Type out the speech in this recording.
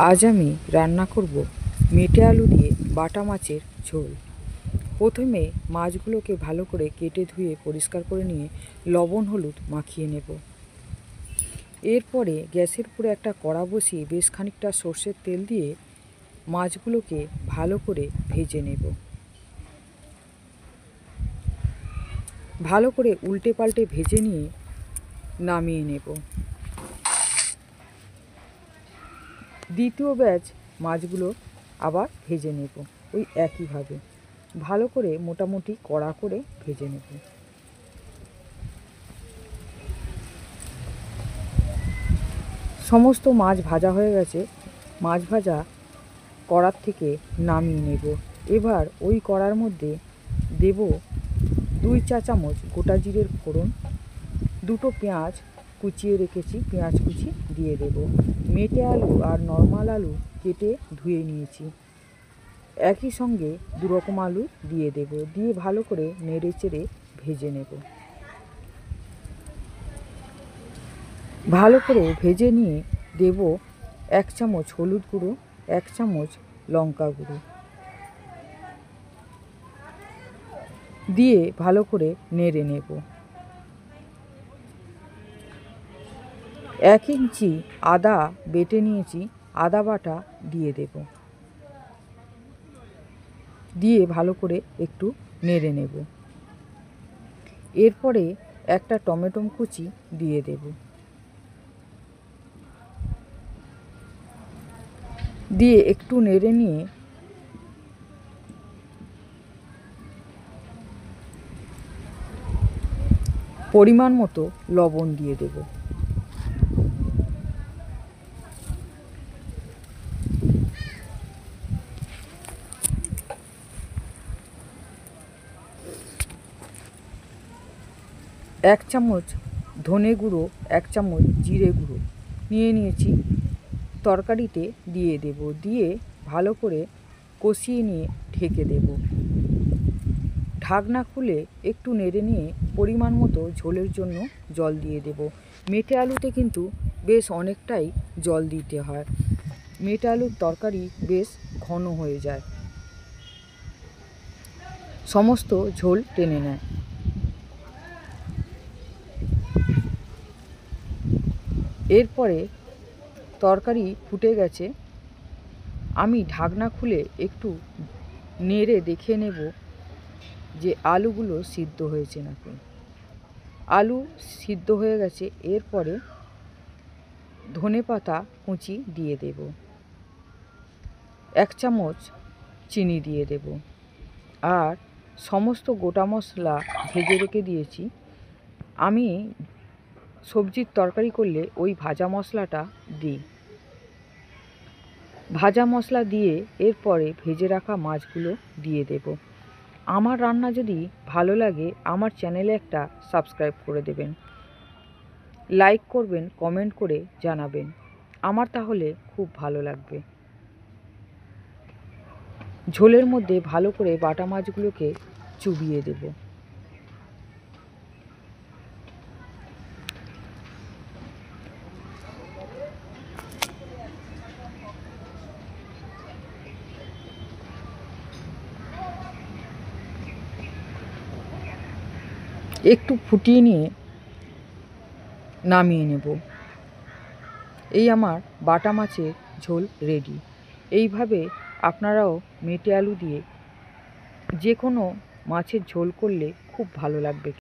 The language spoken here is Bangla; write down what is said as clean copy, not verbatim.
আজ আমি রান্না করব মেটে আলু দিয়ে বাটা মাছের ঝোল। প্রথমে মাছগুলোকে ভালো করে কেটে ধুয়ে পরিষ্কার করে নিয়ে লবণ হলুদ মাখিয়ে নেব। এরপরে গ্যাসের উপরে একটা কড়া বসিয়ে বেশ খানিকটা সর্ষের তেল দিয়ে মাছগুলোকে ভালো করে ভেজে নেব। ভালো করে উল্টে পাল্টে ভেজে নিয়ে নামিয়ে নেব। দ্বিতীয় ব্যাচ মাছগুলো আবার ভেজে নেব ওই একইভাবে ভালো করে মোটামুটি কড়া করে ভেজে নেব। সমস্ত মাছ ভাজা হয়ে গেছে। মাছ ভাজা কড়ার থেকে নামিয়ে নেব। এবার ওই কড়ার মধ্যে দেব 2 চা চামচ গোটা জিরের ফোড়ন, 2টো পেঁয়াজ কুচিয়ে রেখেছি, পেঁয়াজ কুচি দিয়ে দেব। মেটে আলু আর নর্মাল আলু কেটে ধুয়ে নিয়েছি, একই সঙ্গে 2 রকম আলু দিয়ে দেব। দিয়ে ভালো করে নেড়ে চেড়ে ভেজে নেব। ভালো করে ভেজে নিয়ে দেব 1 চামচ হলুদ গুঁড়ো, 1 চামচ লঙ্কা গুঁড়ো দিয়ে ভালো করে নেড়ে নেব। 1 ইঞ্চি আদা বেটে নিয়েছি, আদা বাটা দিয়ে দেব। দিয়ে ভালো করে একটু নেড়ে নেব। এরপরে একটা টমেটো কুচি দিয়ে দেব। দিয়ে একটু নেড়ে নিয়ে পরিমাণ মতো লবণ দিয়ে দেব। এক চামচ ধনে গুঁড়ো, 1 চামচ জিরে গুঁড়ো নিয়ে নিয়েছি, তরকারিতে দিয়ে দেব। দিয়ে ভালো করে কষিয়ে নিয়ে ঢেকে দেব। ঢাকনা খুলে একটু নেড়ে নিয়ে পরিমাণ মতো ঝোলের জন্য জল দিয়ে দেব। মেটে আলুতে কিন্তু বেশ অনেকটাই জল দিতে হয়, মেটে আলুর তরকারি বেশ ঘন হয়ে যায়, সমস্ত ঝোল টেনে নেয়। এরপরে তরকারি ফুটে গেছে, আমি ঢাকনা খুলে একটু নেড়ে দেখে নেব যে আলুগুলো সিদ্ধ হয়েছে নাকি। আলু সিদ্ধ হয়ে গেছে। এরপরে ধনেপাতা কুচি দিয়ে দেব, 1 চামচ চিনি দিয়ে দেব। আর সমস্ত গোটা মশলা ভেজে রেখে দিয়েছি। আমি সবজির তরকারি করলে ওই ভাজা মশলাটা দিই। ভাজা মশলা দিয়ে এরপরে ভেজে রাখা মাছগুলো দিয়ে দেব। আমার রান্না যদি ভালো লাগে আমার চ্যানেলে একটা সাবস্ক্রাইব করে দেবেন, লাইক করবেন, কমেন্ট করে জানাবেন, আমার তাহলে খুব ভালো লাগবে। ঝোলের মধ্যে ভালো করে বাটা মাছগুলোকে চুবিয়ে দেব। একটু ফুটিয়ে নিয়ে নামিয়ে নেব। এই আমার বাটা মাছের ঝোল রেডি। এইভাবে আপনারাও মেটে আলু দিয়ে যে কোনো মাছের ঝোল করলে খুব ভালো লাগবে।